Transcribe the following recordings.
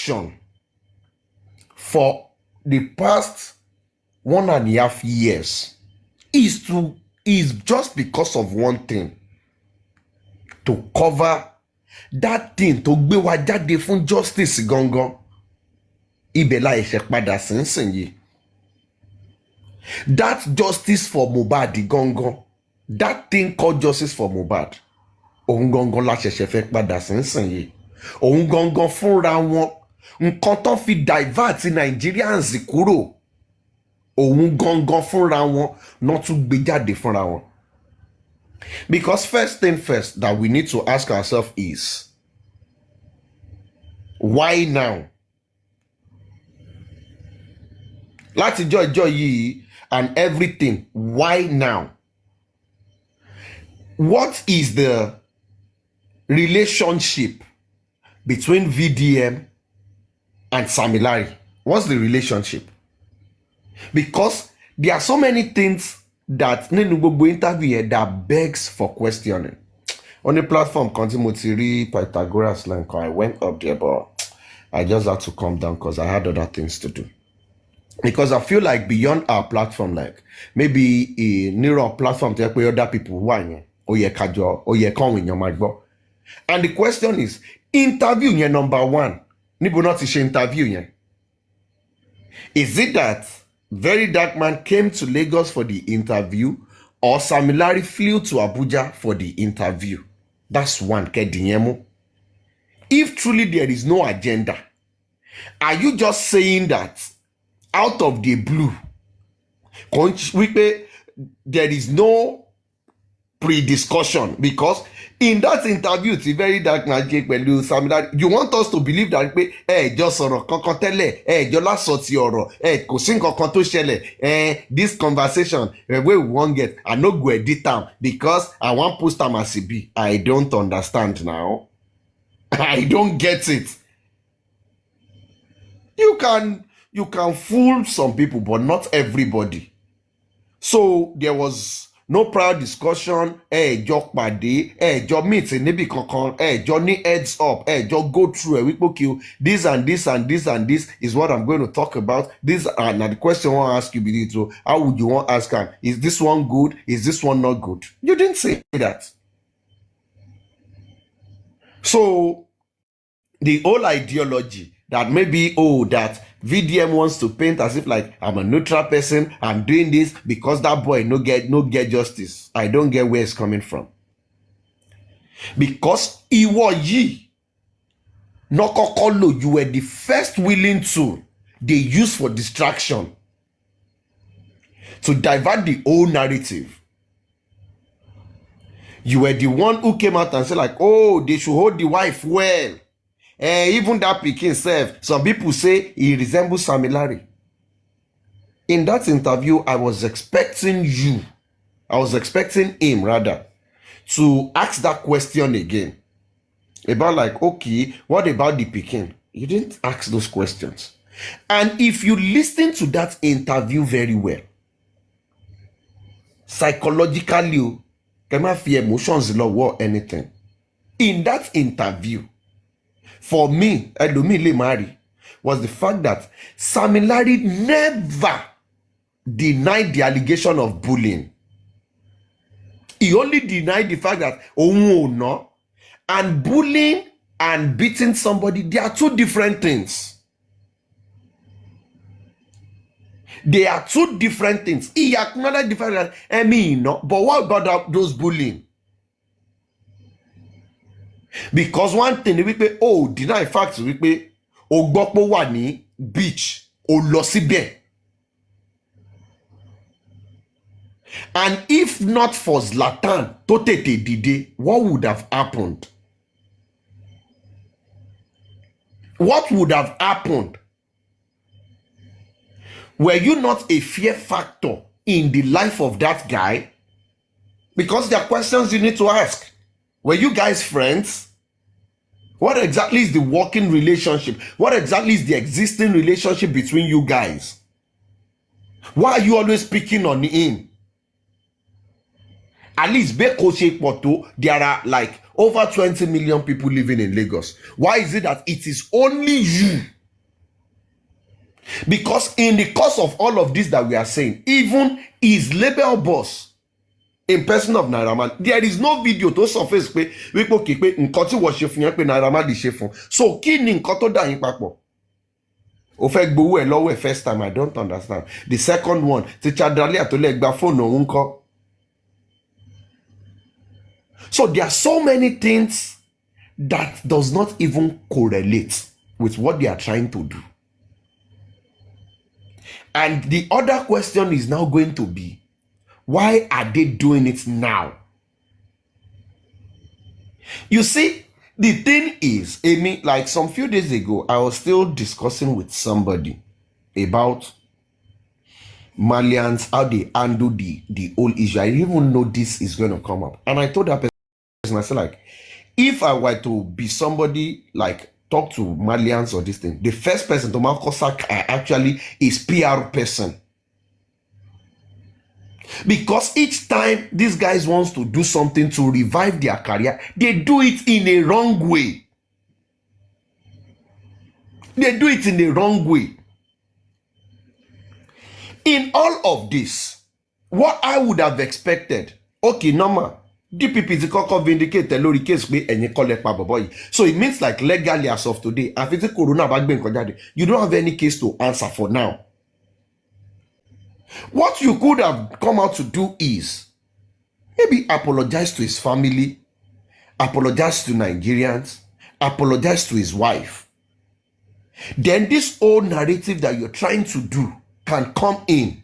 distraction for the past 1.5 years is just because of one thing, to cover that thing, to gbé wa jáde fún justice gangan. Ibẹ̀ la ẹ̀ṣẹ̀ padà sínsìn yìí. That justice for Mohbad gangan, that thing called justice for Mohbad, òun gangan la ṣẹ̀ṣẹ̀ fẹ́ padà sínsìn yìí. Òun gangan fúnra wọn, nǹkan tó fi divert Nigerians kúrò, òun gangan fúnra wọn náà tún gbé jáde fúnra wọn. Because first thing first that we need to ask ourselves is, why now? Láti joy yìí and everything, why now? What is the relationship between VDM and Sam Larry? What's the relationship? Because there are so many things that nínú gbogbo interview here that begs for questioning. On the platform kan tí mo ti rí Pythagoras lẹ́nkàn, I went up there, but I just had to calm down because I had other things to do. Because I feel like beyond our platform, like maybe a nearer platform to where other people who are here, or ye kajo, or ye come with your mic. And the question is, interview ye number one. Nibo not to interview ye. Is it that Very Dark Man came to Lagos for the interview, or Sam Larry flew to Abuja for the interview? That's one, Kedinyemo. If truly there is no agenda, are you just saying that out of the blue, there is no pre-discussion? Because in that interview, it's Very Dark Man, Sam Larry, you want us to believe that just this conversation we won't get, I no go edit them because I want post them as be. I don't understand now. I don't get it. You can fool some people, but not everybody. So there was no prior discussion. Joke body. Job meeting. Maybe kankan. Johnny heads up. Just go through. We okay. This and this and this and this is what I'm going to talk about. This and now the question I want to ask you, Benito. How would you want to ask her? Is this one good? Is this one not good? You didn't say that. So the whole ideology that maybe, that VDM wants to paint as if like I'm a neutral person, I'm doing this because that boy no get justice. I don't get where it's coming from. Because Iwoyi Nokokolo, you were the first willing tool they use for distraction to divert the whole narrative. You were the one who came out and said like, they should hold the wife well. Even that Pikin self, some people say he resembles Sam Larry. In that interview, I was expecting him rather, to ask that question again. About like, okay, what about the Pikin? You didn't ask those questions. And if you listen to that interview very well, psychologically, you cannot feel emotions or anything. In that interview, for me, Elomile Mari, was the fact that Sam Larry never denied the allegation of bullying. He only denied the fact that, no, and bullying and beating somebody, they are two different things. They are two different things. He acknowledged the fact that, but what about those bullying? Because one thing, deny facts, Ogbokpo wà ní beach, ó lọ síbẹ̀. And if not for Zlatan tó tètè dìde, what would have happened? What would have happened? Were you not a fear factor in the life of that guy? Because there are questions you need to ask. Were you guys friends? What exactly is the working relationship? What exactly is the existing relationship between you guys? Why are you always picking on him? At least Bekoche Porto, there are like over 20 million people living in Lagos. Why is it that it is only you? Because in the course of all of this that we are saying, even his label boss, in person of Naira Marley, there is no video to surface pé wípé òkè pé nǹkan tí wọ́n ṣe fún yẹn pé Naira Marley ṣe fún. So kí ni nǹkan tó dà yín papọ̀? Ó fẹ́ gbowó ẹ̀ lọ́wọ́ ẹ̀ first time, I don't understand. The second one, teacher Dalia tó lè gba fóònù òun kọ́. So there are so many things that does not even correlate with what they are trying to do. And the other question is now going to be, why are they doing it now? You see, the thing is, Amy, like some few days ago, I was still discussing with somebody about Malians, how they handle the whole issue. I didn't even know this is going to come up. And I told that person, I said, like, if I were to be somebody, like, talk to Malians or this thing, the first person to Malkosak actually is PR person. Because each time these guys wants to do something to revive their career, they do it in a wrong way. They do it in a wrong way. In all of this, what I would have expected, okay, normal, DPP is vindicate lórí case pé ẹ̀yin kọ́ lẹ pa bọ̀bọ́ yìí. So it means like legally as of today, àfi tí corona bá gbé nǹkan jáde, you don't have any case to answer for now. What you could have come out to do is maybe apologize to his family, apologize to Nigerians, apologize to his wife. Then this old narrative that you're trying to do can come in.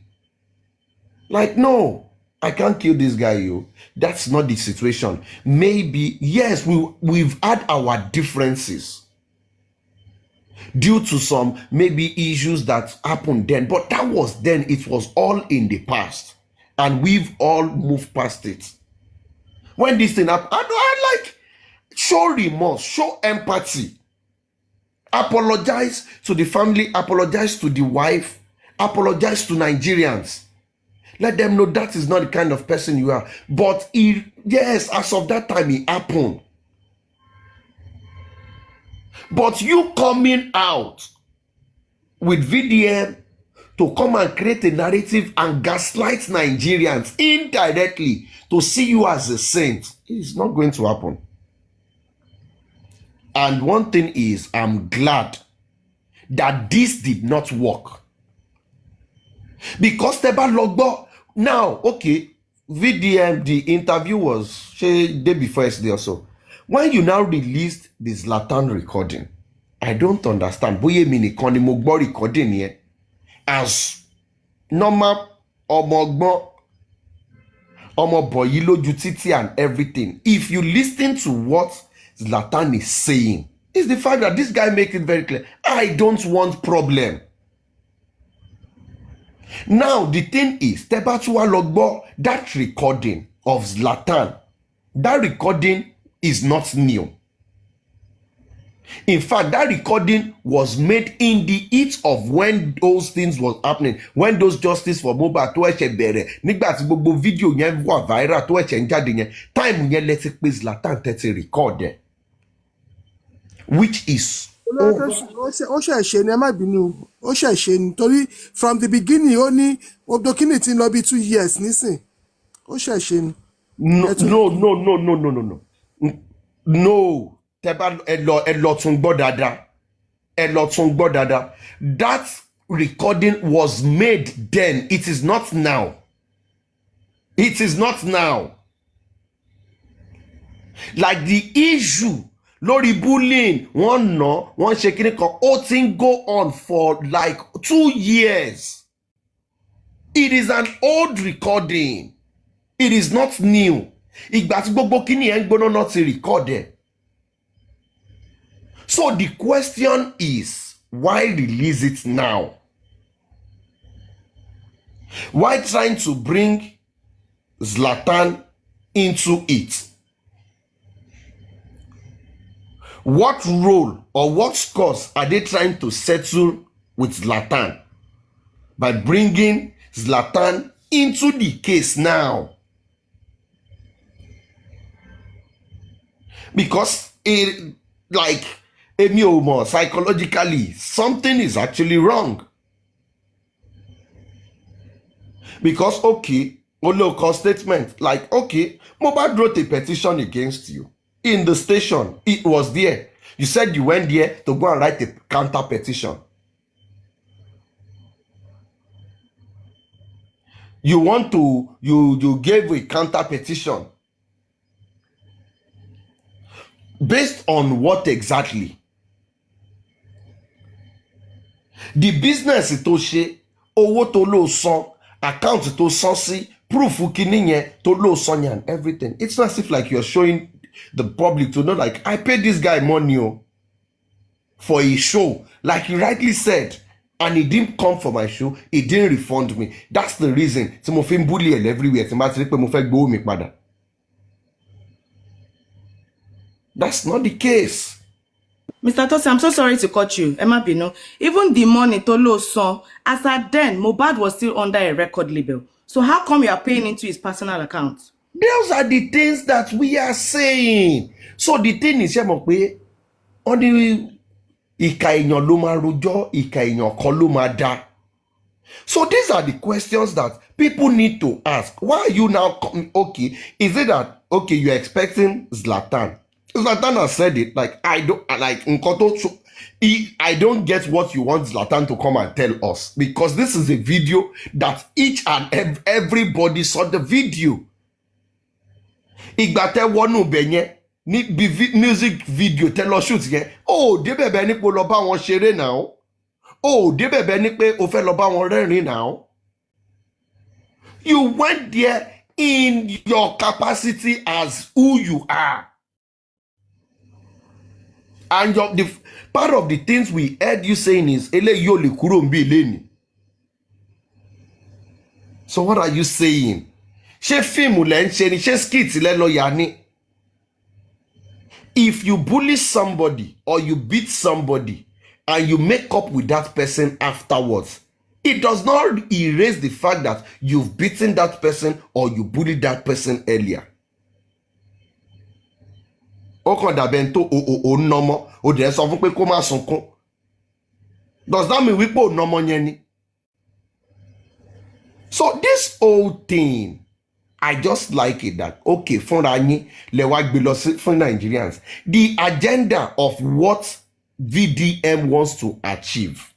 Like, no, I can't kill this guy, yo. That's not the situation. Maybe, yes, we've had our differences due to some maybe issues that happened then, but that was then. It was all in the past, and we've all moved past it. When this thing happened, I like, show remorse, show empathy, apologize to the family, apologize to the wife, apologize to Nigerians. Let them know that is not the kind of person you are. But yes, as of that time, it happened. But you coming out with VDM to come and create a narrative and gaslight Nigerians indirectly to see you as a saint, it's not going to happen. And one thing is, I'm glad that this did not work. Because Teba Logbo, now, okay, VDM, the interview was day before yesterday or so. When you now released the Zlatan recording, I don't understand. Boye mini koni mogbo recording here as normal omo boyi loju titi and everything. If you listen to what Zlatan is saying, it's the fact that this guy makes it very clear. I don't want problem. Now, the thing is, Tebatuwa Logbo, that recording of Zlatan, that recording is not new. In fact, that recording was made in the heat of when those things was happening, when those justice for Mohbad tó ẹ̀ṣẹ̀ bẹ̀rẹ̀, nígbà tí gbogbo video yẹn wà viral tó ẹ̀ṣẹ̀ ń jáde yẹn, time yẹn let's pé Zlatan tẹ́tí record yẹn, which is ó ṣẹ̀ṣẹ̀ ni ẹ má bínú, ó ṣẹ̀ṣẹ̀ ni torí from the beginning ó ní obdokini ti lọ bí 2 years nísìn, ó ṣẹ̀ṣẹ̀ ni. No, Tẹ́bá ẹ lọ tún gbọ́ dáadáa. That recording was made then. It is not now. It is not now. Like the issue lórí bullying, one ṣe kíní kan, ó ti ń go on for like 2 years. It is an old recording. It is not new. Ìgbà tí gbogbo kíní ẹ̀ ń gbóná náà ti record ẹ̀. So the question is, why release it now? Why trying to bring Zlatan into it? What role or what scores are they trying to settle with Zlatan by bringing Zlatan into the case now? because it, like, èmi ò mọ̀, psychologically something is actually wrong. Because okay, local statement like okay, Mohbad wrote a petition against you in the station. It was there. You said you went there to go and write a counter petition. You want to you gave a counter petition based on what exactly? The business tó ṣe, owó tó lò san, account tó san sí, proof kíní yẹn tó lò san yẹn and everything. It's not as if like you're showing the public to know like I paid this guy money for a show, like he rightly said, and he didn't come for my show, he didn't refund me. That's the reason tí mo fi ń bully ẹ̀ everywhere tí mo bá ti rí pé mo fẹ́ gbowó mi padà. That's not the case. Mr. Tosin, I'm so sorry to cut you. Emma Bino. Even the money Tolo saw, as at then, Mohbad was still under a record label. So how come you are paying into his personal account? Those are the things that we are saying. So the thing is, on the ìkà èèyàn ló máa rojọ́, ìkà èèyàn kọ́ ló máa dá. So these are the questions that people need to ask. Why are you now coming? Okay, is it that okay you're expecting Zlatan? Zlatan has said it like I don't like I don't get what you want Zlatan to come and tell us, because this is a video that each and everybody saw the video. Ìgbà tẹ́ wọnú bẹ̀ yẹn ní music video tẹ́ lọ shoot yẹn, ó dé bẹ̀bẹ̀ ní pé ó lọ bá wọn ṣeré náà, ó dé bẹ̀bẹ̀ ní pé ó fẹ́ lọ bá wọn rẹ́rìn náà. You went there in your capacity as who you are. And the part of the things we heard you saying is eléyìí ò lè kúrò ńbí lẹ́ni. So what are you saying? Ṣé fíìmù lẹ́ ń ṣe ni? Ṣé skit lẹ́ lọ yà ni? If you bully somebody or you beat somebody and you make up with that person afterwards, it does not erase the fact that you've beaten that person or you bullied that person earlier. Ó kàn dàbẹ̀ tó o nọmọ, o dẹ̀ sọ fún pé kó má sunkún. Does that mean wípé o nọmọ yẹn ni? So this whole thing, I just like it that okay, fúnra yín lẹ wá gbé lọ sí fún Nigerians. The agenda of what VDM wants to achieve,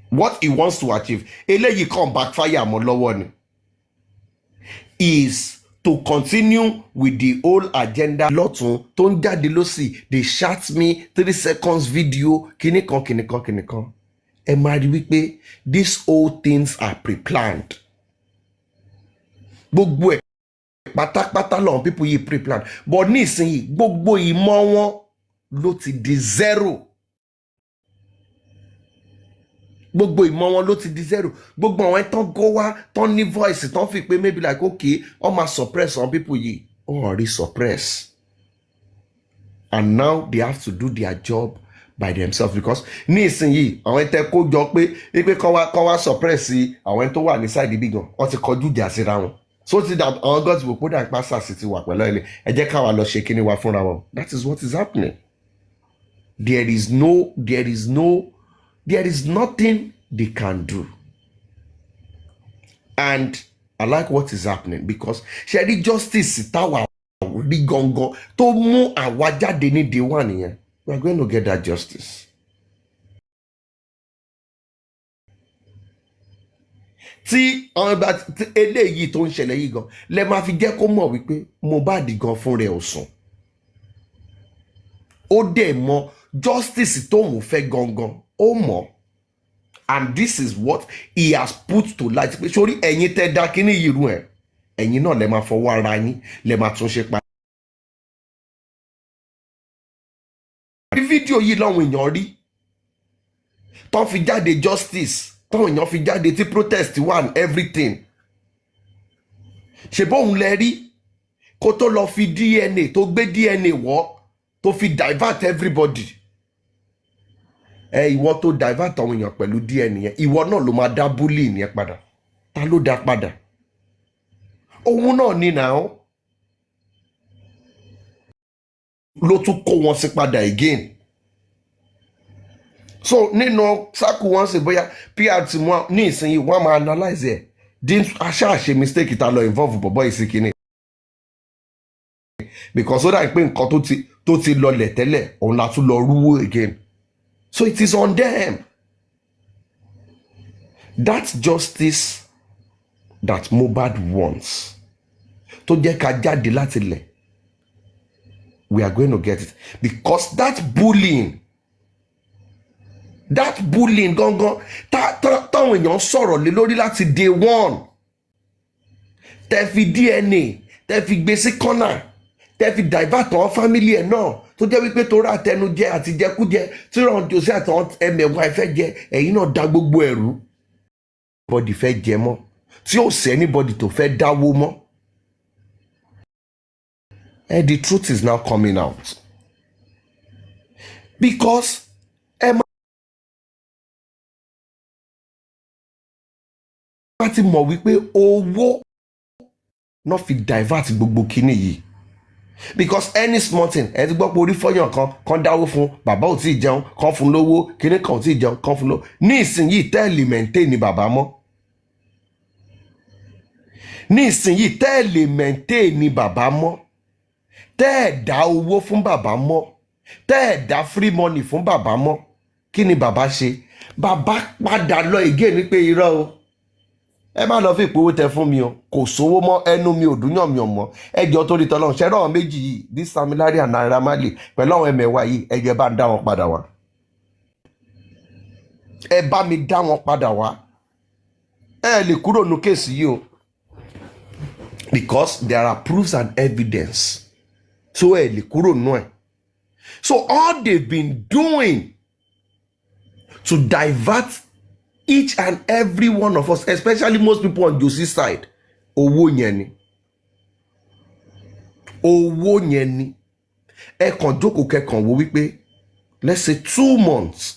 what he wants to achieve, eléyìí kan backfire mọ́ lọ́wọ́ ni, is to continue with the whole agenda. Lọ́tún tó ń jáde lọ́sì, they shot me 3 seconds video kìnìkan. Ẹ máa rí wípé these whole things are pre-planned. Gbogbo ẹ̀ pátápátá lọ́wọ́ people yìí pre-planned, but nísìnyí gbogbo ìmọ̀ wọn ló ti di zero. Gbogbo ìmọ̀ wọn ló ti di zero. Gbogbo àwọn tán go wá tán ní voice tán fi pé maybe like okay wọ́n máa suppress some people yìí, wọ́n already suppress, and now they have to do their job by themselves, because nísìnyí àwọn tẹ́ kó jọ pé kán wá suppress àwọn tó wà ní side ibi gan, wọ́n ti kọjú ìjà síra wọn. So ti that àwọn gods will put that past city wà pẹ̀lú ilé, ẹ jẹ́ káwa lọ ṣe kíní wa fúnra wọn. That is what is happening. There is nothing they can do. And I like what is happening, because ṣe justice táwa rí gangan tó mú àwa jáde ní day one yẹn, we are going to get that justice. Tí eléyìí tó ń ṣẹlẹ̀ yìí gan lẹ máa fi jẹ́ kó mọ̀ wípé Mohbad gan fún rẹ̀ ò sùn. Ó dẹ̀ mọ̀ justice tó mú fẹ́ gangan, ó mọ̀. And this is what he has put to light. Pé sórí ẹ̀yin tẹ́ dá kíní yìí rú ẹ̀, ẹ̀yin náà lẹ máa fọwọ́ ara yín lẹ máa tún ṣe pa. Fídíò yìí lọ́wọ́ èèyàn rí tán fi jáde justice, táwọn èèyàn fi jáde tí protest wà and everything. Ṣé bóun lẹ rí kó tó lọ fi DNA tó gbé DNA wọ́ tó fi divert everybody. Ìwọ tó divert àwọn èèyàn pẹ̀lú DNA yẹn, ìwọ náà ló máa dá bullying yẹn padà. Ta ló dá padà? Òun náà ní now. ló tún kó wọn sí padà again. So nínú sáàkù wọn sì bóyá pr tí wọn ní ìsinyìí wọn máa analyze ẹ dín aṣáàṣe mistake ta lọ involve bọ̀bọ̀ ìsìnkìnnì because ó dàbí pé nǹkan tó ti lọlẹ̀ tẹ́lẹ̀ òun la tún lọ rúwó again. So it is on them. That justice that Mohbad wants tó jẹ́ ká jáde láti lẹ̀, we are going to get it because that bullying gangan táwọn èèyàn sọ̀rọ̀ lé lórí láti day one, tẹ́ fi DNA tẹ́ fi gbé sí corner, tẹ́ fi divert àwọn family ẹ̀ náà tó jẹ́ wípé tó rà tẹnujẹ àti jẹkújẹ tí ràn jòsí àtàwọn ẹmẹ̀wà ẹ̀fẹ́ jẹ ẹ̀yin náà dá gbogbo ẹ̀rú. Anybody fẹ́ jẹ mọ́ tí ò sí anybody tó fẹ́ dáwó mọ́. And the truth is now coming out because ẹ máa ti mọ̀ wípé owó náà fi divert gbogbo kíní yìí because any small thing ẹ ti gbọ́ pé orí fọ́yàn kan dáwó fún bàbá ò tí ì jẹun kan fún lówó kíní kan ò tí ì jẹun kan fún lówó ní ìsinyìí tẹ́ẹ̀lì maintain ni bàbá mọ́ ní ìsinyìí tẹ́ẹ̀lì maintain ni bàbá mọ́ tẹ́ẹ̀dá owó fún bàbá mọ́ tẹ́ẹ̀dá free money fún bàbá mọ́ kí ni bàbá ṣe? Bàbá padà lọ again ní pé irọ́ o ẹ má lọ fi ìpowó tẹ fún mi o kò sówó mọ́ ẹnu mi ò dúnyàn mi ò mọ́ ẹjọ́ tó rí tọ́lọ́run ṣẹ́rọ̀ àwọn méjì yìí this Sam Larry and Naira Marley pẹ̀lú àwọn ẹ̀mẹ̀wá yìí ẹjọ́ ẹ bá ń dá wọn padà wá ẹ bá mi dá wọn padà wá ẹ lè kúrò nù kéèsì yìí o because there are proofs and evidence so ẹ lè kúrò nù ẹ. So all they've been doing to divert each and every one of us, especially most people on Josie's side, owó yẹn ni. Owó yẹn ni. Ẹ kàn jókòó kẹ́kàn wo wípé let's say 2 months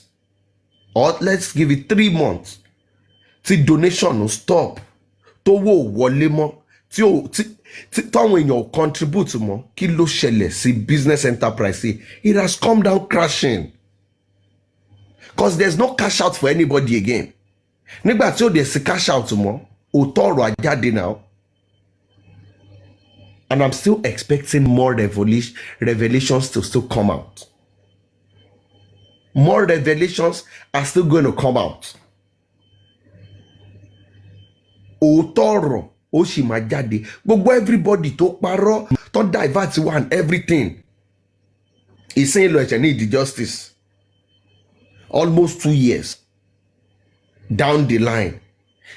or let's give it 3 months tí donation no stop tówó wọlé mọ́ tí táwọn èèyàn contribute mọ́ kí ló ṣẹlẹ̀ sí business enterprise? It has come down crashing because there's no cash out for anybody again. Nígbà tí ó dẹ̀ sí cash out mọ́ òótọ́ ọ̀rọ̀ àjáde now. And I'm still expecting more revelations to still come out. More revelations are still going to come out. Òótọ́ ọ̀rọ̀ ó sì máa jáde. Gbogbo everybody tó parọ́ tó divert one everything. Ìsìn ìlọ ẹ̀ṣẹ̀ ní ìdí justice. Almost 2 years down the line.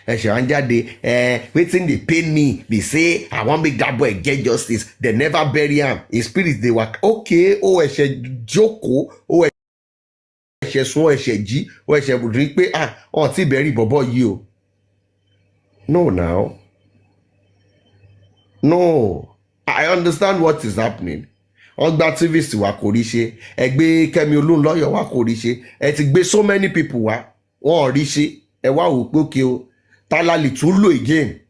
Ẹ̀ṣẹ̀ wọn jáde wetin dey pain me be say I wan make that boy get justice. They never bury am. His spirit dey work. Okay, ó ẹ̀ṣẹ̀ jókòó, ó ẹ̀ṣẹ̀ sùn, ó ẹ̀ṣẹ̀ jí, ó ẹ̀ṣẹ̀ rí pé ọ̀ tí bẹ̀rẹ̀ bọ̀bọ̀ yìí o. No now. No. I understand what is happening. Ọgbà activist wa kò rí ṣe, ẹ gbé Kẹ́mi Olúnlọ́yọ̀ wa kò rí ṣe, ẹ ti gbé so many people wa, wọn ò rí ṣe, ẹ wá wò pé òkè o, tálá lè tún lò again.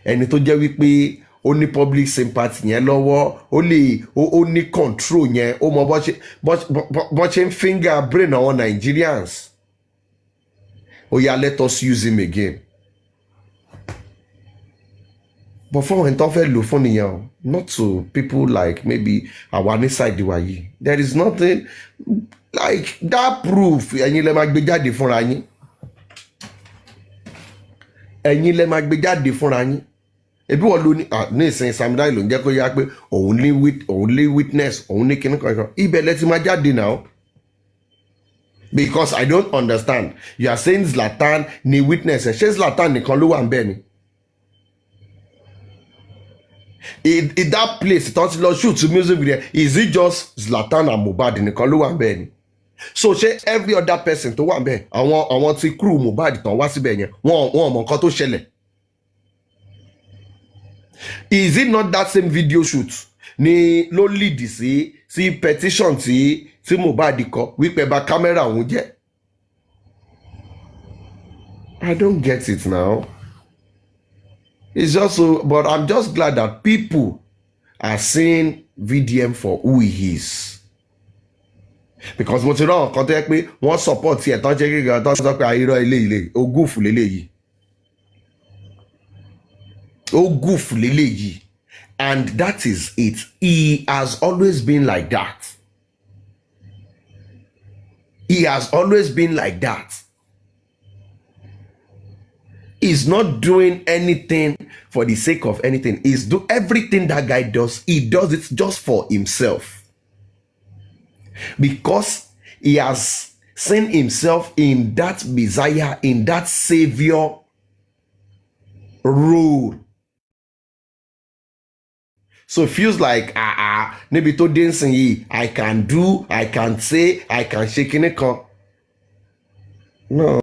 Ẹni tó jẹ́ wípé ó ní public sympathy yẹn lọ́wọ́, ó ní control yẹn, ó mọ bọ́ ṣe ń finger brain àwọn Nigerians. Ó yá, let us use him again. But fún ẹni tó fẹ́ lò fún nìyẹn o, not to people like maybe àwa ní side wa yìí. There is nothing like that proof. Ẹ̀yin lẹ máa gbé jáde fúnra yín. Ẹ̀yin lẹ máa gbé jáde fúnra yín. Ebi wọ́n ló ní ìsìn Sam Larry ló ń jẹ́ kó yá pé òun ní witness, òun ní kíní kankan. Ibẹ̀ lẹ ti máa jáde now. Because I don't understand. You are saying Zlatan ní witness. Ṣé Zlatan nìkan ló wà ń bẹ̀ ni? In that place, tó ti lọ shoot music video, is it just Zlatan and Mohbad nìkan ló wà ń bẹ̀ ni? So ṣé every other person tó wà ń bẹ̀, àwọn ti crew Mohbad tán wá síbẹ̀ yẹn, wọn mọ nǹkan tó ṣẹlẹ̀? Is it not that same video shoot ni ló lead sí petition tí Mohbad kọ wípé bà camera òun jẹ́? I don't get it now. It's just so, but I'm just glad that people are seeing VDM for who he is. Because mo ti rán nǹkan tó yẹ pé wọ́n support ẹ̀ tán jẹ́ gíga tán sọ pé irọ́ ilé ogúùfù lélẹ́yìí. Ogúùfù lélẹ́yìí. And that is it. He has always been like that. He has always been like that. He's not doing anything for the sake of anything. He's do everything that guy does. He does it just for himself. Because he has seen himself in that Messiah, in that Savior role. So it feels like maybe to dancing I can do, I can say, I can shake in a car. No.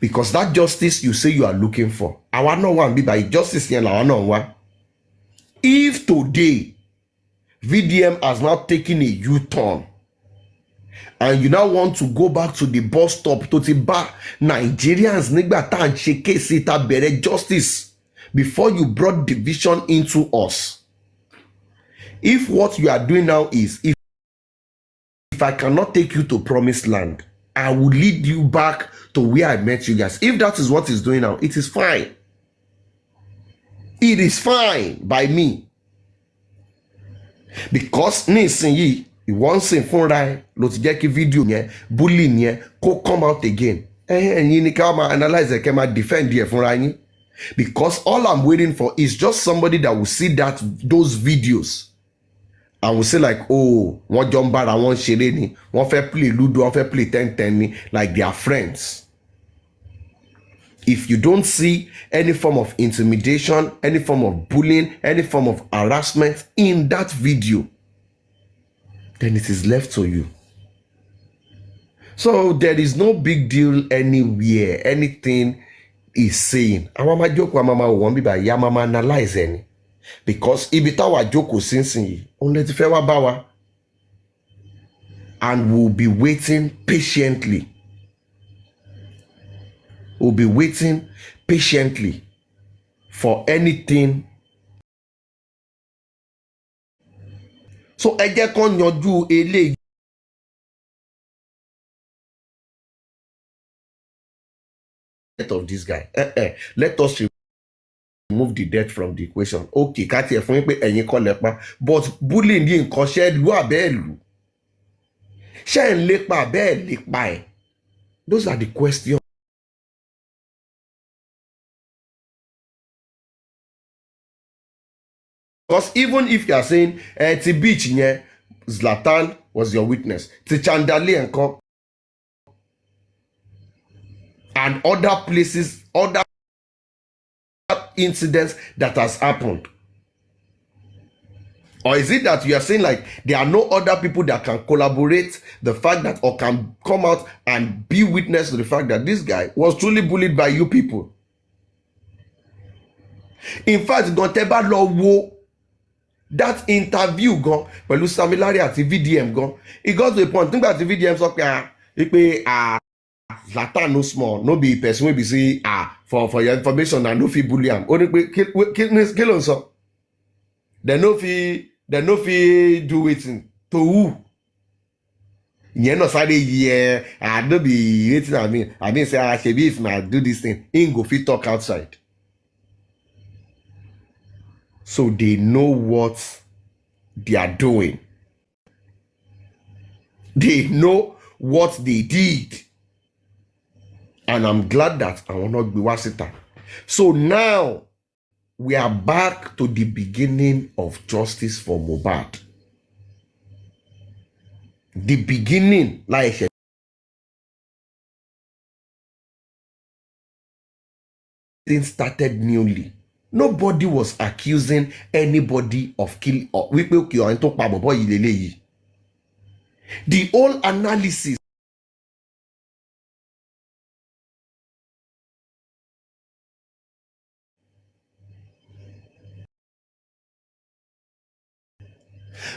Because that justice you say you are looking for, I want no one be by justice here. If today VDM has now taken a U-turn and you now want to go back to the bus stop to the bar, Nigerians nigba tan shake sita bere justice before you brought division into us. If what you are doing now is if I cannot take you to promised land, I will lead you back to where I met you guys. If that is what he's doing now, it is fine. It is fine by me. Because nísìnyí, ìwọ́n sìn fúnra ẹ̀ ló ti jẹ́ kí fídíò yẹn, bullying yẹn, kó come out again. Ẹ̀yin ni ká máa analyze ẹ̀ kẹ́ máa defend ẹ̀ fúnra yín. Because all I'm waiting for is just somebody that will see those videos and will say like, oh, wọ́n jọ ń bára wọn ṣeré ni, wọ́n fẹ́ play ludo, wọ́n fẹ́ play 10-10 ni, like they are friends. If you don't see any form of intimidation, any form of bullying, any form of harassment in that video, then it is left to you. So there is no big deal anywhere, anything is saying. Àwọn máa jókòó, àwọn máa wọ́n bíbá ìyá máa analyze ẹni. Because ibi táwa jókòó sínsìnyí, òun lè ti fẹ́ wá bá wa. And we'll be waiting patiently. We'll be waiting patiently for anything. So ẹ jẹ́ kó yanjú eléyìí of this guy. Let us remove the death from the equation. Okay, ká tiẹ̀ fún yín pé ẹ̀yin kọ́ lẹ pa, but bullying yìí nǹkan ṣe lù àbẹ́ lù. Ṣé ń lépa àbẹ́ lépa ẹ̀? Those are the questions. Because even if you are saying, ti beach yẹn, Zlatan was your witness. Ti Chandali nǹkan. And other places, other incidents that has happened. Or is it that you are saying like there are no other people that can collaborate the fact that or can come out and be witness to the fact that this guy was truly bullied by you people? In fact, gan tẹ́ bá lọ wo that interview gan pẹ̀lú Samilari àti VDM gan, it got to a point nígbà tí VDM sọ pé Zlatan no small, no be person wey be say for your information na no fit bully am. Ó ní pé kí ló ń sọ? They no fit do wetin to who? Ìyẹn náà sáré yẹ no be wetin I mean say shebi if na do this thing, him go fit talk outside. So they know what they are doing. They know what they did. And I'm glad that I will not be wasita. So now we are back to the beginning of justice for Mohbad. The beginning, like things started newly. Nobody was accusing anybody of killing or the whole analysis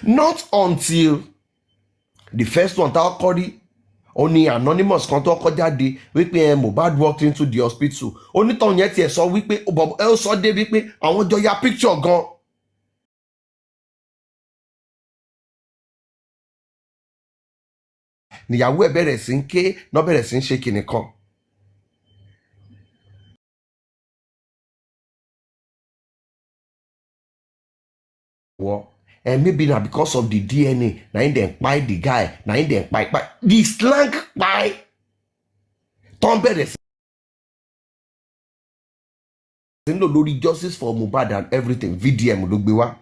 not until the first one that occurred, only anonymous kan tó kọjá jáde wípé Mohbad walked into the hospital. Onítọ̀hún yẹn tiẹ̀ sọ wípé ẹ sọ dé wípé àwọn jọ ya picture gan. níyàwó ẹ̀ bẹ̀rẹ̀ sí ń ké náà bẹ̀rẹ̀ sí ń ṣe kinní kan. And maybe na because of the DNA na him dem kpai the guy na him dem kpai the slang kpai tó ń bẹ̀rẹ̀ sí ń lò lórí justice for Mohbad and everything VDM ló gbé wá.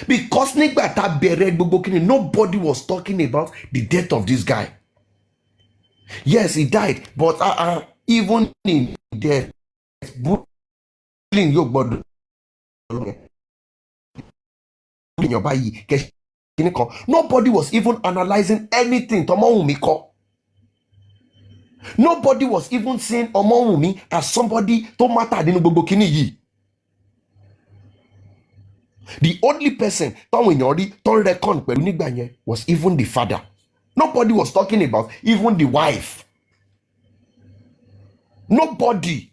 Because nígbà tá a bẹ̀rẹ̀ gbogbo kíni nobody was talking about the death of this guy. Yes, he died, but even in death bullying yóò gbọ́dọ̀ nobody was even analyzing anything Wumi kọ. Nobody was even seeing Wumi as somebody tó matter nínú gbogbo kíní yìí. The only person táwọn èèyàn rí tó ń reckon pẹ̀lú nígbà yẹn was even the father. Nobody was talking about even the wife. Nobody.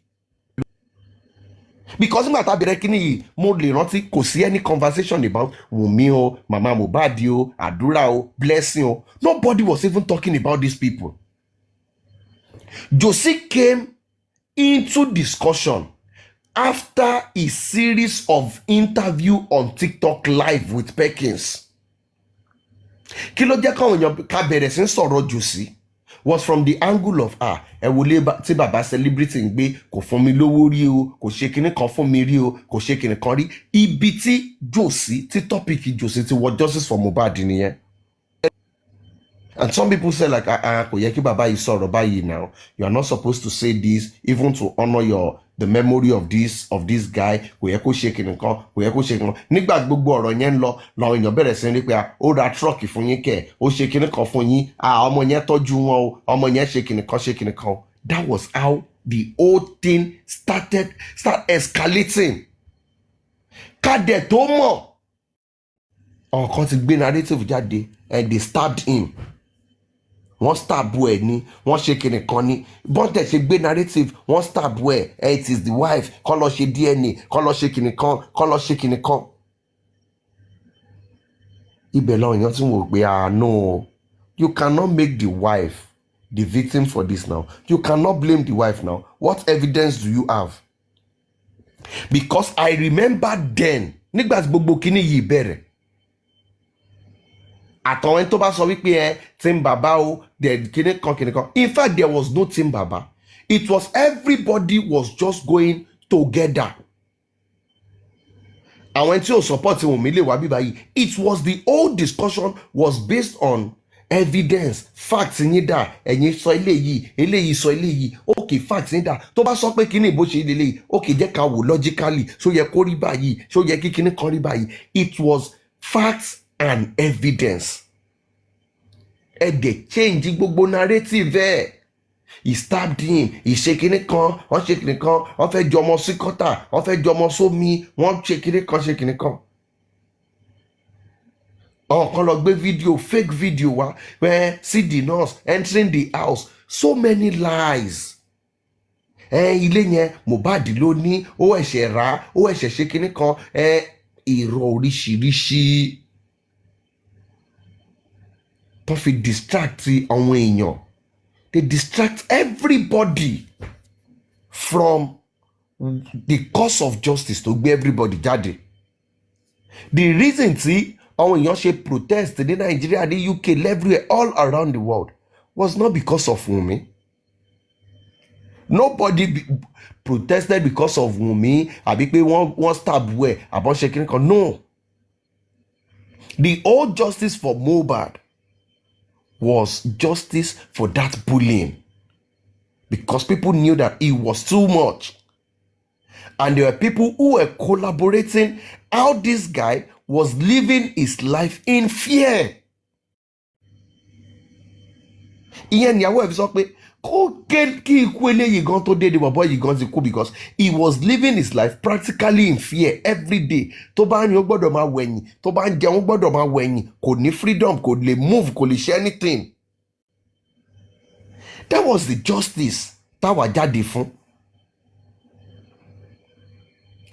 Because nígbà tá a bẹ̀rẹ̀ kíní yìí mo lè rántí kò sí any conversation about Wumi o, Mama Mohbad o, àdúrà o, blessing o. Nobody was even talking about these people. Josie came into discussion after a series of interview on TikTok live with Perkins. Kí ló jẹ́ káwọn èèyàn ká bẹ̀rẹ̀ sí ń sọ̀rọ̀ Josie was from the angle of ẹ wọlé tí bàbá celebrity ń gbé kò fún mi lówó rí o, kò ṣe kinní kan fún mi rí o, kò ṣe kinní kan rí. Ibi tí Josie tí topic Josie ti wọ justice for Mohbad nìyẹn. And some people say like kò yẹ kí bàbá yìí sọ̀rọ̀ báyìí now, you are not supposed to say this even to honor the memory of this guy. Kò yẹ kó ṣe kinní kan, kò yẹ kó ṣe kinní kan. Nígbà gbogbo ọ̀rọ̀ yẹn ń lọ làwọn èèyàn bẹ̀rẹ̀ sí ní pé ó ra truck fún yín kẹ̀, ó ṣe kinní kan fún yín, ọmọ yẹn tọ́jú wọn o, ọmọ yẹn ṣe kinní kan. That was how the whole thing start escalating. Kádẹ̀ tó mọ̀ àwọn kan ti gbé narrative jáde and they stabbed him. Wọ́n stab ẹ̀ ni, wọ́n ṣe kinní kan ni, bọ́ntẹ̀ ṣe gbé narrative, wọ́n stab ẹ̀, it is the wife, kọ́ lọ ṣe DNA, kọ́ lọ ṣe kinní kan, kọ́ lọ ṣe kinní kan. Ibẹ̀ làwọn èèyàn tún wò pé no, you cannot make the wife the victim for this now. You cannot blame the wife now. What evidence do you have? Because I remember then, nígbà tí gbogbo kíní yìí bẹ̀rẹ̀, àtàwọn ẹni tó bá sọ wípé Team Baba o, kíní kan. In fact, there was no Team Baba. It was everybody was just going together. Àwọn ẹni tí ò support Wumi lè wá bíbá yìí. It was the whole discussion was based on evidence, facts yín dà, ẹ̀yin sọ eléyìí sọ eléyìí, okay, facts yín dà. Tó bá sọ pé kíní bó ṣe lélẹ́yìí, okay, jẹ́ ká wò logically, ṣó yẹ kó rí báyìí, ṣó yẹ kí kíní kan rí báyìí. It was facts and evidence. They change gbogbo narrative. He stabbed him, he ṣe kinní kan, wọ́n ṣe kinní kan, wọ́n fẹ́ jọmọ sí kọ́tà, wọ́n fẹ́ jọmọ sómi, wọ́n ṣe kinní kan. Àwọn kan lọ gbé video, fake video wá, where see the nurse entering the house. So many lies. Ilé yẹn Mohbad ló ní, ó ẹ̀ṣẹ̀ rà, ó ẹ̀ṣẹ̀ ṣe kinní kan, irọ́ oríṣiríṣi. Tó fi distract àwọn èèyàn. They distract everybody from the cause of justice to gbé everybody jáde. The reason tí àwọn èèyàn ṣe protest ní Nigeria, ní UK, everywhere, all around the world was not because of Wumi. Nobody protested because of Wumi àbí pé wọ́n stab wẹ̀ àbọ̀ ṣe kíní kan. No. The whole justice for Mohbad was justice for that bullying, because people knew that it was too much, and there were people who were collaborating how this guy was living his life in fear. Ìyẹn níyàwó ẹ̀ fi sọ pé kí ikú eléyìí gan tó dédé bọ̀bọ̀ yìí gan ti kú, because he was living his life practically in fear every day. Tó bá ní ó gbọ́dọ̀ máa wẹ̀yìn, tó bá ń jẹun ó gbọ́dọ̀ máa wẹ̀yìn, kò ní freedom, kò lè move, kò lè ṣe anything. That was the justice táwa jáde fún.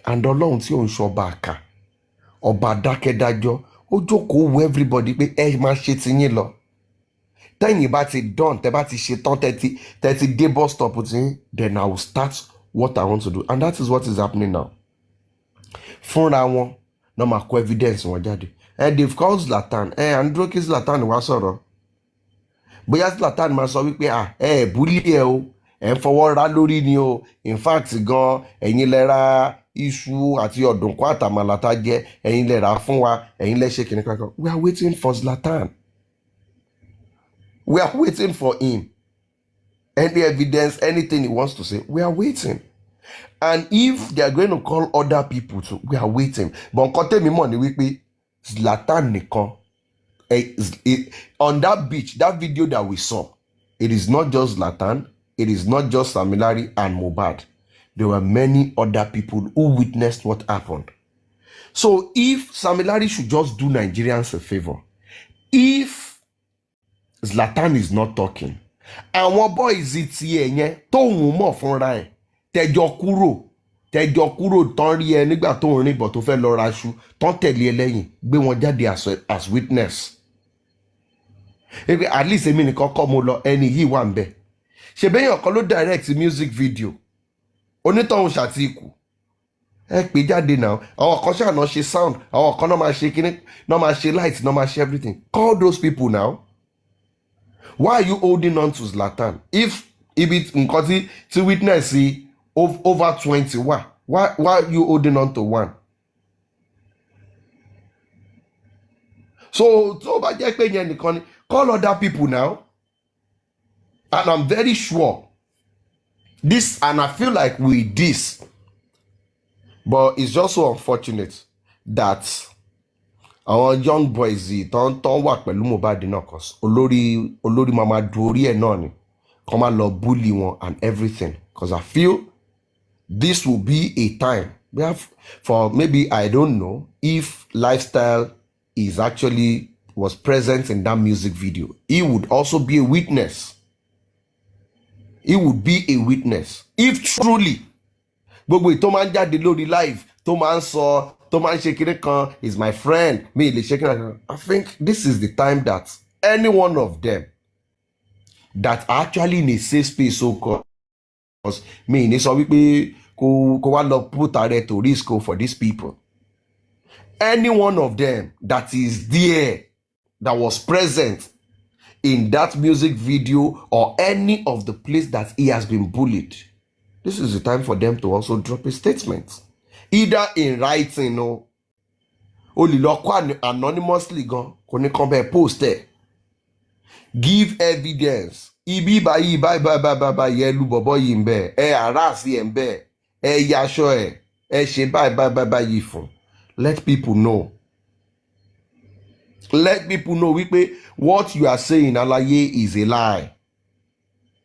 And Ọlọ́run tí ò ń ṣọba àkà, ọba dákẹ́dájọ́, ó jókòó wo everybody pé ẹ máa ṣe ti yín lọ tẹ́yìn bá ti done tẹ́ bá ti ṣe tán tẹ́ ti dé bus stop ti yín then I will start what I want to do and that is what is happening now. Fúnra wọn náà máa kó evidence wọn jáde they've called Zlatan à ń dúró kí Zlatan wá sọ̀rọ̀ bóyá Zlatan máa sọ wípé búlí ẹ o ẹ ń fọwọ́ ra lórí ni o in fact gan ẹ̀yin lẹ ra iṣu àti ọ̀dùnkún àtàmàlà tá jẹ ẹ̀yin lẹ rà fún wa ẹ̀yin lẹ ṣe kìnìkan kan we are waiting for Zlatan. We are waiting for him. Any evidence, anything he wants to say, we are waiting. And if they are going to call other people too, we are waiting. But nǹkan tẹ́mi mọ̀ ni wípé Zlatan nìkan on that beach, that video that we saw, it is not just Zlatan, it is not just Samilari and Mohbad. There were many other people who witnessed what happened. So if Samilari should just do Nigerians a favor, if Zlatan is not talking, àwọn boys ti ẹ̀ yẹn tóun mọ̀ fúnra ẹ̀ tẹjọ kúrò tán rí ẹ nígbà tó ń rìn bọ̀ tó fẹ́ lọ raṣu tán tẹ̀lé ẹ lẹ́yìn gbé wọn jáde as witness. At least èmi nìkan kọ́ mo lọ ẹni yìí wà ń bẹ̀. Ṣèbéyàn kan ló direct music video onítọ̀hún ṣàtìkù ẹ pè jáde náà àwọn kan ṣàná ṣe sound àwọn kan náà máa ṣe kíní náà máa ṣe light náà máa ṣe everything. Call those people now. Why are you holding on to Zlatan? If it nǹkan tí witness over 20 why are you holding on to one? So tó bá jẹ́ pé yẹn nìkan ni call other people now. And I'm very sure this, and I feel like with this, but it's just so unfortunate that our young boys tán wà pẹ̀lú Mohbad náà cause olórí mama du orí ẹ̀ náà ni kó má lọ bully wọn and everything, because I feel this will be a time for maybe, I don't know if Lifestyle was present in that music video. He would also be a witness. He would be a witness if truly gbogbo tó máa ń jáde lórí live tó máa ń sọ tó máa ń ṣe kiri kan is my friend mi lè ṣe kiri kan. I think this is the time that any one of them that are actually in a safe space, so called, mi ní sọ wípé kó wá lọ put ààrẹ to risk for these people. Any one of them that is there, that was present in that music video or any of the place that he has been bullied, this is the time for them to also drop a statement, either in writing or anonymously gan kò ní kàn bẹ́ẹ̀ post ẹ̀, give evidence. Ibi báyìí yẹ lu bọ̀bọ̀ yìí ń bẹ̀ ẹ harass ẹ̀ ń bẹ̀ ẹ yaṣọ ẹ ṣe báyìí fún. Let people know. Let people know wípé what you are saying alaye is a lie.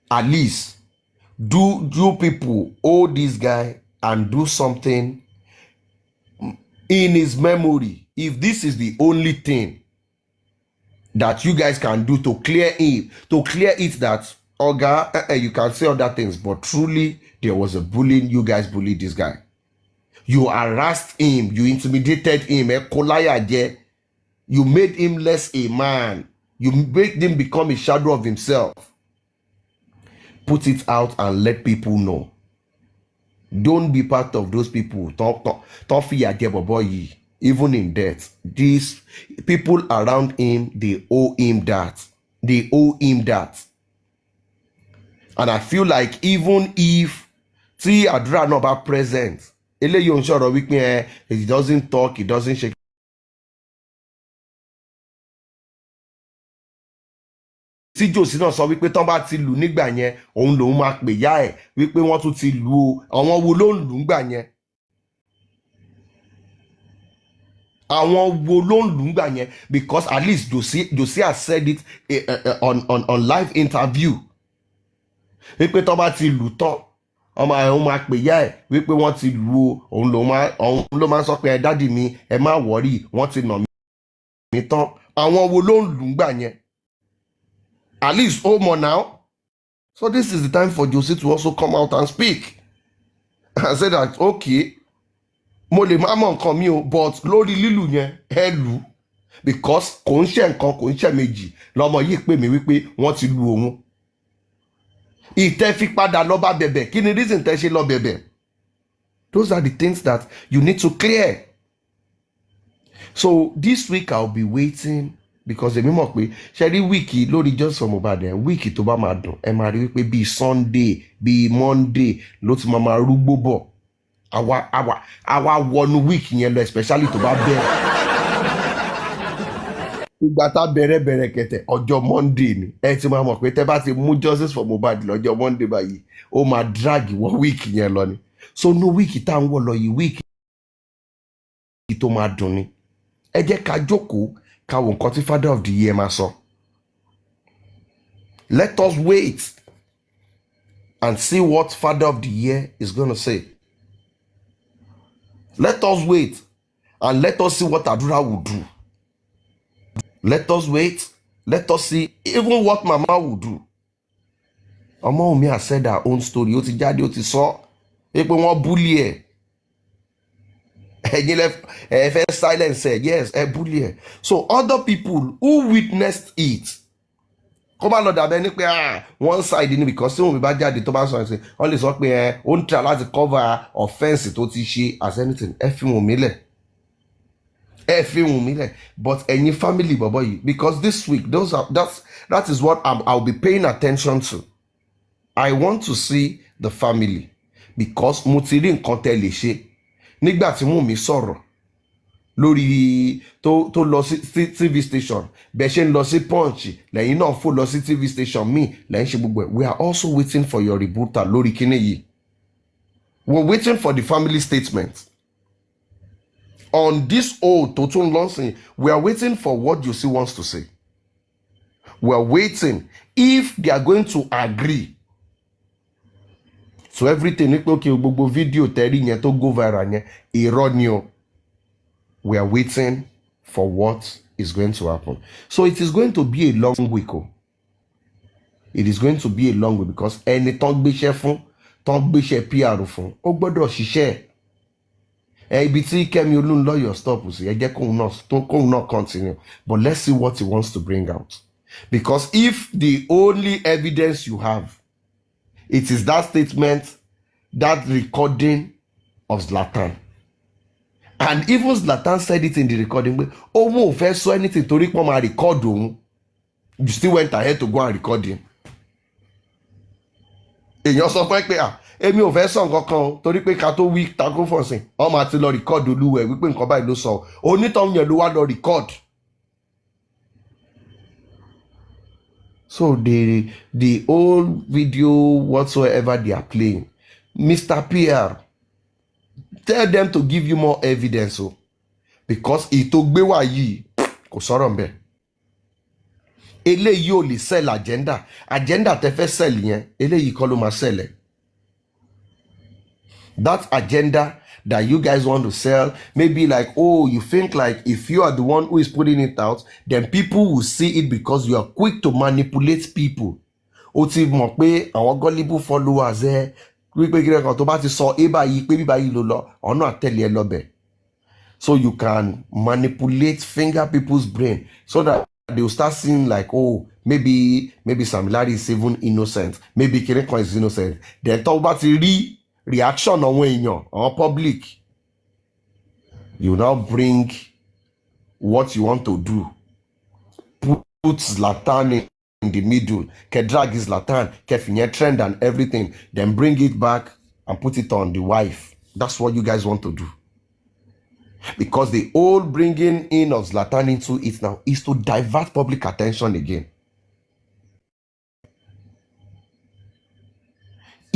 At least do people hold this guy and do something in his memory. If this is the only thing that you guys can do to clear it that Oga, you can say other things, but truly there was a bullying. You guys bullied this guy. You harassed him. You intimidated him. You made him less a man. You made him become a shadow of himself. Put it out and let people know. Don't be part of those people. Even in death. These people around him, they owe him that. They owe him that. And I feel like even if Adra not back present, he doesn't talk, he doesn't shake. Tí Jòsí náà sọ wípé tán bá ti lù nígbà yẹn òun lòun máa pè yá ẹ̀ wípé wọ́n tún ti lù o, àwọn wo ló ń lù nígbà yẹn? Àwọn wo ló ń lù nígbà yẹn? Because at least Jòsí has said it on live interview wípé tán bá ti lù tán òun máa pè yá ẹ̀ wípé wọ́n ti lù o, òun ló máa sọ pé ẹ dádì mi ẹ má wọ́rì wọ́n ti nà mí tán. Àwọn wo ló ń lù nígbà yẹn? At least more now. So this is the time for Jòsí to also come out and speak and say that okay, mo lè má mọ̀ nǹkan mi o, but lórí lílù yẹn ẹ lù because kò ń ṣe nǹkan kò ń ṣe méjì lọmọ yìí pè mí wípé wọ́n ti lu òun. Ìtẹ́ fi padà lọ bá bẹ̀bẹ̀ kí ni reason tẹ́ ṣe lọ bẹ̀bẹ̀? Those are the things that you need to clear. So this week I'll be waiting because èmi mọ̀ pé ṣe rí wíìkì lórí Just for Mohbad wíìkì tó bá máa dùn ẹ máa rí wípé bíi Sunday bíi Monday ló ti máa rúgbó bọ̀ àwa wọnú wíìkì yẹn lọ especially tó bá bẹ̀rẹ̀. Ìgbà tá bẹ̀rẹ̀ kẹ̀tẹ̀ ọjọ́ Monday ni ẹ ti máa mọ̀ pé tẹ́ bá ti mú Justice for Mohbad lọ́jọ́ Monday báyìí ó máa drag wọ wíìkì yẹn lọ ni. So no wíìkì tá à ń wọ̀ lọ yìí wíìkì tó máa dùn ni. Ẹ jẹ́ ká jókòó ká wo nǹkan tí Father of the Year máa sọ. Let us wait and see what Father of the Year is going to say. Let us wait and let us see what Adura will do. Let us wait. Let us see even what Mama will do. Ọmọ Wumi has said her own story. Ó ti jáde, ó ti sọ. Pé wọ́n bully ẹ̀. Ẹ̀yin lẹ fẹ́ silence ẹ̀. Yes, ẹ bully ẹ̀. So other people who witnessed it. Kó má lọ dàbẹ́ ní pé one side ni because tí Wumi bá jáde tó bá sọ ẹ̀sìn. Wọ́n lè sọ pé ó ń try láti cover offence tó ti ṣe as anything. Ẹ fi Wumi lẹ̀. But any family boy, because this week that is what I'll be paying attention to. I want to see the family because mo ti rí nǹkan tẹ́ lè ṣe nígbà tí Wumi sọ̀rọ̀ lórí tó lọ sí TV station bẹ́ẹ̀ ṣe ń lọ sí Punch lẹ́yìn náà fò lọ sí TV station míì lẹ́yìn ṣe gbogbo ẹ̀. We are also waiting for your rebuttal lórí kíní yìí. We're waiting for the family statement. On this old total nonsense, we are waiting for what Josie wants to say. We are waiting if they are going to agree. So everything, okay, gbogbo video tẹ́rí yẹn tó go viral yẹn, irọ́ ni o. We are waiting for what is going to happen. So it is going to be a long week. It is going to be a long week because ẹni tán gbéṣẹ́ fún, tán gbéṣẹ́ PR fún, ó gbọ́dọ̀ ṣiṣẹ́. Ibi tí Kẹ́mi Olúnlọ́yọ̀ stop sí ẹ jẹ́ kóun náà continue, but let's see what he wants to bring out. Because if the only evidence you have, it is that statement, that recording of Zlatan, and even Zlatan said it in the recording, ó mú òun fẹ́ sọ anything torí pé wọ́n máa record òun, you still went ahead to go and record him. Èèyàn sọ fún ẹ pé èmi ò fẹ́ sọ nǹkan kan o torí pé ká tó wí tako fọ̀sìn ọmọ àti lọ record olúwẹ̀ wípé nǹkan báyìí ló sọ onítọ̀hún yẹn ló wá lọ record. So the old video whatsoever they are playing, Mr. PR, tell them to give you more evidence o because ìtò gbé wá yìí kò sọ̀rọ̀ mbẹ̀. Eléyìí ò lè sell agenda tẹ́ fẹ́ sell yẹn eléyìí kọ́ ló máa sell ẹ̀. That agenda that you guys want to sell, maybe like, oh, you think like if you are the one who is putting it out, then people will see it because you are quick to manipulate people. Ó ti mọ̀ pé àwọn gullible followers wípé kí lẹ́kọ̀ọ́ tó bá ti sọ báyìí pé bí báyìí ló lọ ọ̀nà àtẹ̀lé ẹ lọ́bẹ̀. So you can manipulate, finger people's brain so that they will start seeing like, oh, maybe Sam Larry is even innocent, maybe Kirekon is innocent. Then tó bá ti rí reaction àwọn èèyàn àwọn public, you now bring what you want to do, put Zlatan in the middle, drag Zlatan, fìyẹn trend and everything, then bring it back and put it on the wife. That's what you guys want to do. Because the whole bringing in of Zlatan into it now is to divert public attention again.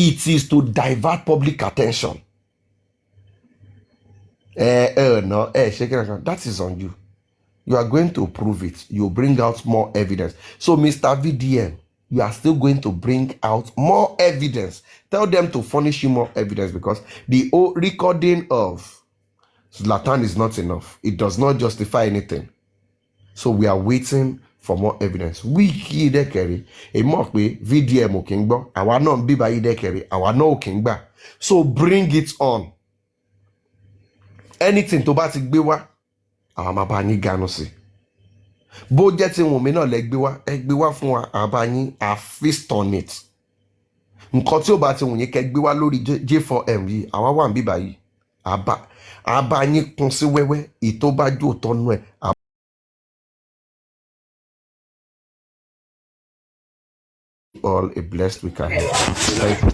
It is to divert public attention. No, that is on you. You are going to prove it. You bring out more evidence. So, Mr. VDM, you are still going to bring out more evidence. Tell them to furnish you more evidence because the recording of Zlatan is not enough. It does not justify anything. So, we are waiting for more evidence. We kí dẹ́kẹ̀rẹ́ èmi mọ̀ pé VDM ò kí ń gbọ́ àwa náà ń bíbá yí dẹ́kẹ̀rẹ́ àwa náà ò kí ń gbà. So bring it on. Anything tó bá ti gbé wá àwa máa bá yín ganu sí. bó jẹ́ tí Wùnmí náà lẹ gbé wá fún wa àbá yín à feast on it. Nǹkan tí ó bá ti wùn yín kẹ́ gbé wá lórí J4M yìí àwa wà ń bíbá yìí àbá yín kún sí wẹ́wẹ́ ètò bá jó tọ́nu ẹ̀. All a blessed week ahead. Thank you.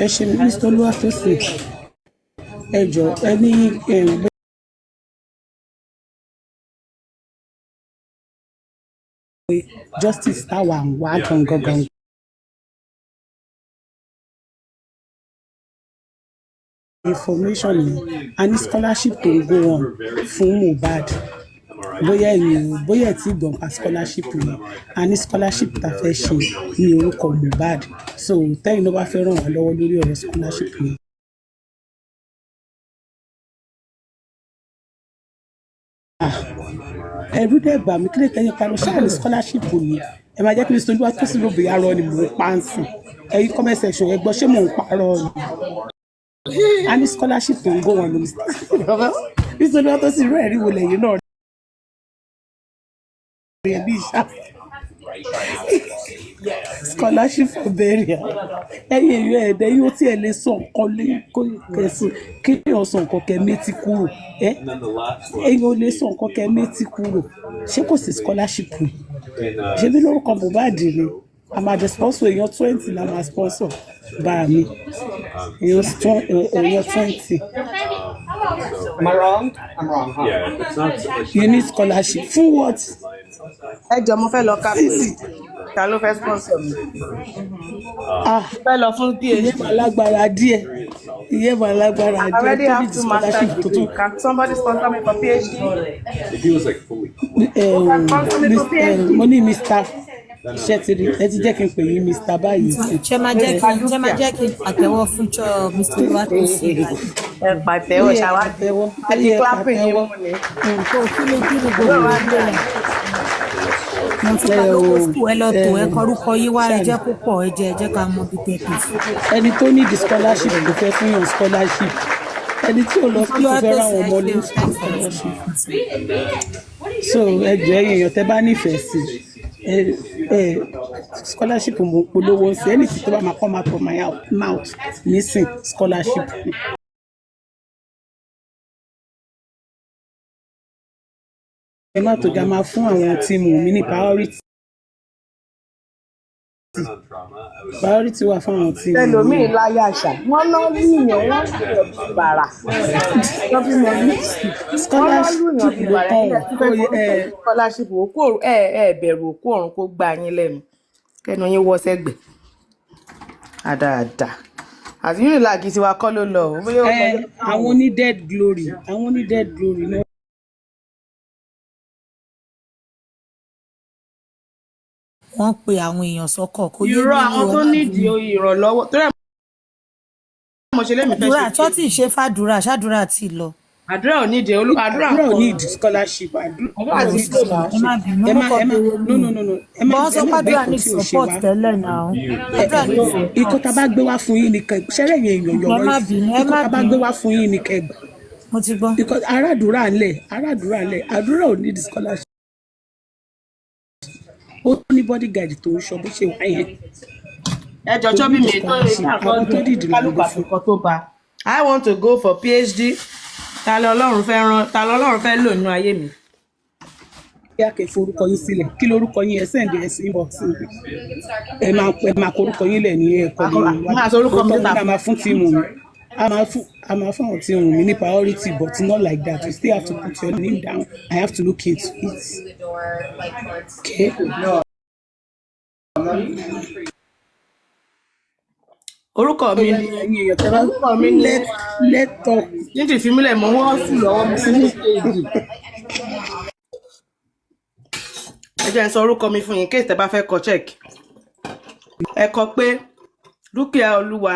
Ẹ ṣe Mr. Olúwatósìn ẹ jọ̀ọ́ ẹ ní justice táwa ń wá gangan. Information ni a ní scholarship tó ń go on fún Mohbad bóyá ẹ ti gbọ̀n pa scholarship ni a ní scholarship tá a fẹ́ ṣe ní orúkọ Mohbad so tẹ́yìn ló bá fẹ́ ràn wá lọ́wọ́ lórí ọ̀rọ̀ scholarship ni. Ẹ̀rù dẹ̀ bà mí kí lè tẹ́yìn parọ́ ṣáà ní scholarship ni ẹ máa jẹ́ kí Mr. Olúwatósìn ló bèèrè arọ ni mò ń pa ń sìn ẹ̀yin comment section ẹ gbọ́ ṣé mò ń parọ́ ni. A ní scholarship tó ń go on ní Mr. Olúwatósìn rẹ̀ rí wo lẹ́yìn náà rí ẹbí ìṣá scholarship for burial ẹ̀yin èèyàn ẹ̀dẹ̀ yóò tí ẹ lè sọ nǹkan lé kẹsùn kí èèyàn sọ nǹkan kẹ méjì kúrò ẹ̀yin ò lè sọ nǹkan kẹ méjì kúrò ṣé kò sí scholarship ni ṣé bí lórúkọ Mohbad ni a máa jẹ sponsor èèyàn 20 la máa sponsor bá mi èèyàn 20. Am I wrong? I'm wrong, huh? Yeah, it's not. You need scholarship for what? Ẹ jọ̀ọ́ mo fẹ́ lọ kápẹ́ ta ló fẹ́ sponsor mi. Fẹ́ lọ fún PhD. Ìyẹn máa lágbára díẹ̀. Ìyẹn máa lágbára díẹ̀. I already have 2 master's degree. Can somebody sponsor me for PhD? It feels like fully. Mo ní Mr. Ṣé ti rí ẹ ti jẹ́ kí n pè yín Mr. báyìí sí. Ṣé máa jẹ́ kí n pàtẹ́wọ́ future Mr. Olúwatósìn. Ẹ pàtẹ́wọ́ ṣàwádìí. Àti clapping yín mú ni. Kò kí ló gbogbo wa bẹ̀rẹ̀. Mo ti ká lóko school ẹ lọ tó ẹ kọrúkọ yín wá ẹ jẹ́ púpọ̀ ẹ jẹ́ ká mọ bí tẹ̀kì. Ẹni tó ní di scholarship ló fẹ́ fún yàn scholarship. Ẹni tí ò lọ sí ìfẹ́ ráwọn ọmọ ní scholarship. So ẹ jẹ́ èèyàn tẹ́ bá nífẹ̀ẹ́ sí scholarship mo polówó ń ṣe ẹni tí tó bá máa come out from my mouth nísìn scholarship. Ẹ má tó já máa fún àwọn tíìmù mi ní priority. Priority wà fún àwọn tíìmù. Ẹlòmíì láyà àṣà wọ́n lọ lùyàn wọ́n lùyàn bàrà wọ́n fi mọ̀ ní scholarship ló tán scholarship òkú bẹ̀rù òkú ọ̀run kó gbà yín lẹ́nu kẹ́nu yín wọ́ sẹ́gbẹ̀ àdáadáa àti yóò làgì tiwa kọ́ ló lọ. Àwọn ní dead glory náà. Wọ́n pe àwọn èèyàn sọ́kọ̀ kó yé mi. Irọ́ àwọn tó nídìí ìrànlọ́wọ́ tó rẹ̀ mo ṣe lémi fẹ́ ṣe. Àdúrà tó ti ṣe fàdúrà ṣàdúrà ti lọ. Àdúrà ò nídìí àdúrà ò nídìí scholarship àdúrà ní scholarship. Ẹ má bínú mo kọ́ bẹ̀rẹ̀ no ẹ má gbàdúrà ní support tẹ́lẹ̀ náà. Ikọ̀ tá a bá gbé wá fún yín nìkan ṣẹ́rẹ̀ yẹn èèyàn yọ̀rọ̀ ikọ̀ tá a bá gbé wá fún yín nìkan ẹgbà. Mo ti gbọ́. Because àdúrà àdúrà ò nídìí scholarship. Ó ní bodyguard tó ń ṣọ́ bó ṣe wá yẹn. Ẹ jọjọ́ bí mi tó lè ṣàkóso kálukú àfikọ́ tó bá. I want to go for PhD. Ta lọ́lọ́run fẹ́ lò nínú ayé mi. Kí á kẹ́ forúkọ yín sílẹ̀ kí lórúkọ yín ẹ send ẹ sí inbox ẹ máa korúkọ yín lẹ̀ ní ẹ̀kọ́ mi máa sọ orúkọ mi níta máa fún tíìmù mi a máa fún àwọn tíìmù mi ní priority but not like that you still have to put your name down I have to look into it. Okay. Orúkọ mi ni lẹ́tọ̀ ní ti fi mílẹ̀ mọ́ wọ́n sì lọ́wọ́ mi sí ní stage. Ẹ jẹ́ n sọ orúkọ mi fún yín kí tẹ́ bá fẹ́ kọ check. Ẹ kọ pé dúkìá Olúwa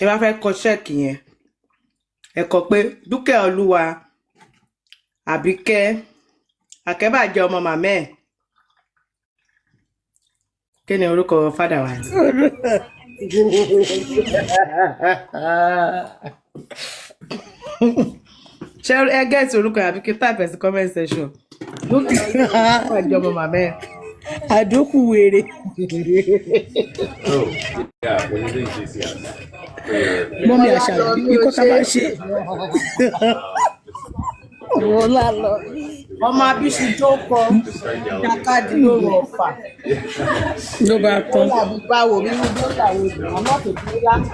ẹ bá fẹ́ kọ check yẹn ẹ kọ pé dúkìá Olúwa Àbíkẹ́ Akẹ́bàjẹ́ ọmọ màmá ẹ̀ kí ni orúkọ fádà wa ni. ṣé ẹ gẹ́ẹ̀tì orúkọ àbí kí type ẹ̀ sí comment section lókè ìjọba màmá ẹ̀. àdókù wèrè. Oh, yeah, when you do GCS. Mọ́mí Àṣàbí ikọ́ tá a bá ṣe. ọmọ abiṣu jókòó jákàdí lóru ọ̀fà ló bá tán. báwo nínú dọ́là wo ni àmọ́ tó dúró láti.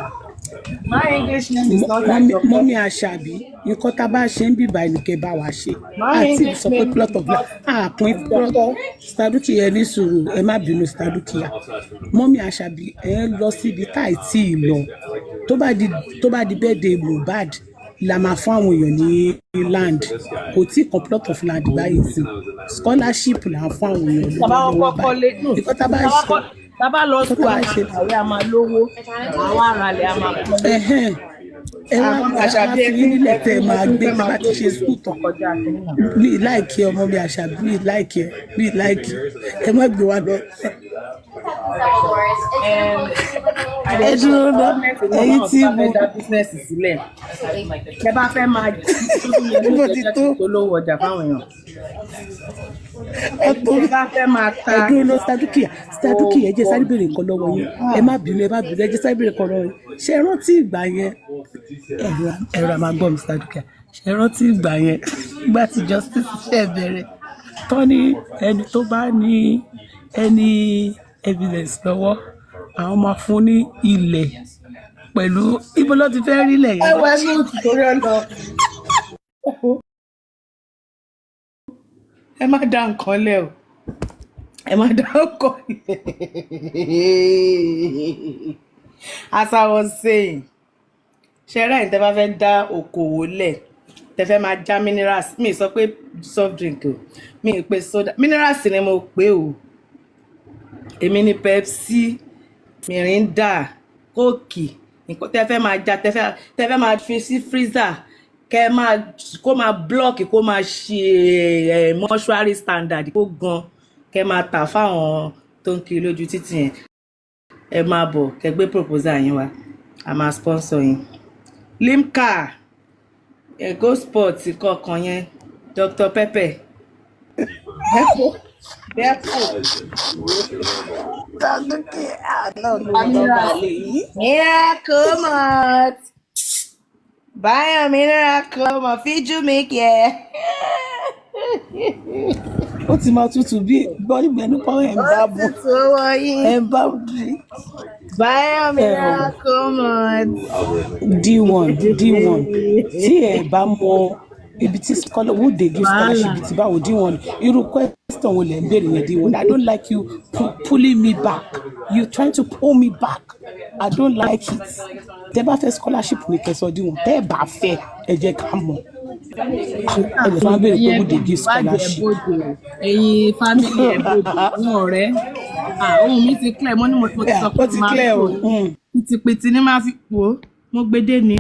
My English name is not like your Mọ́mí Àṣàbí ikọ́ tá a bá ṣe ń bìbà ẹnìkẹ́ bá wa ṣe. àti sọ pé plot of land àpín plot Staduki ẹ ní sùúrù ẹ má bínú Staduki ya. Mọ́mí Àṣàbí ẹ lọ síbi táì tí ì lọ tó bá di birthday Mohbad la máa fún àwọn èèyàn ní land kò tí kan plot of land báyìí sí scholarship là ń fún àwọn èèyàn lọ́wọ́ báyìí ikọ́ tá a bá ṣe. tábà lọ sùn àṣàwé a máa lówó àwọn aràlẹ̀ a máa kọ́. ẹ wá fi nílẹ̀ tẹ̀ máa gbé tí bá ti ṣe sùn tán bí láìkí ọmọ mi Àṣàbí bí láìkí ẹ má gbé wa lọ. ẹ dúró lọ ẹ̀yin tí mo dá bísínẹ́sì sílẹ̀ ẹ bá fẹ́ máa polówó ọjà fáwọn èèyàn. ẹ bá fẹ́ máa ta. ẹ dúró lọ Staduki ẹ jẹ́ sáré béèrè nǹkan lọ́wọ́ yín ẹ má bínú ẹ jẹ́ sáré béèrè nǹkan lọ́wọ́ yín ṣe rántí ìgbà yẹn ẹ̀rọ àmàgbọ́n mi Staduki ṣe rántí ìgbà yẹn ìgbà tí justice ṣe bẹ̀rẹ̀ tán ní ẹni tó bá ní ẹni evidence lọ́wọ́ àwọn máa fún ní ilẹ̀ pẹ̀lú ibo ló ti fẹ́ rí ilẹ̀ yẹn. ẹ wá ní òtítọ́rí ọ̀nà. ẹ má dá nǹkan lẹ̀ o ẹ má dá nǹkan lẹ̀. As I was saying ṣẹ́rẹ́ yìí tẹ́ bá fẹ́ dá okòwò lẹ̀ tẹ́ fẹ́ máa já minerals mi sọ pé soft drink o mi pé soda minerals ni mo pè o èmi ni Pepsi Mirinda Coke nǹkan tẹ́ fẹ́ máa já tẹ́ fẹ́ máa fi sí freezer kẹ́ máa kó máa block kó máa ṣe mortuary standard kó gan kẹ́ máa tà fáwọn tó ń kiri lójú títì yẹn ẹ máa bọ̀ kẹ́ gbé proposal yín wá a máa sponsor yín Limca Go Sport kọ̀ọ̀kan yẹn Dr. Pepper Miracle Mart buy a Miracle Mart feed you make yeah. ó ti máa tutù bí bọ́ọ̀lì gbẹ̀nú pọ́n ẹ̀ ń bá bù ẹ̀ ń bá bù. buy a Miracle Mart. D1 tí ẹ bá mọ ibi tí scholar who dey give scholarship ti báwo D1 irú question wo lẹ ń béèrè yẹn D1 I don't like you pulling me back you trying to pull me back I don't like it tẹ bá fẹ́ scholarship ní kẹsàn D1 tẹ bá fẹ́ ẹ jẹ́ ká mọ̀ ẹ lè fún abẹ́rẹ́ pé who dey give scholarship. ẹ̀yin family ẹ̀ bòdò àwọn ọ̀rẹ́ ohun mi ti clear mo ní mo ti sọ pé máa ń pò pìtìpìtì ní máa fi pò ó mo gbé dé ni.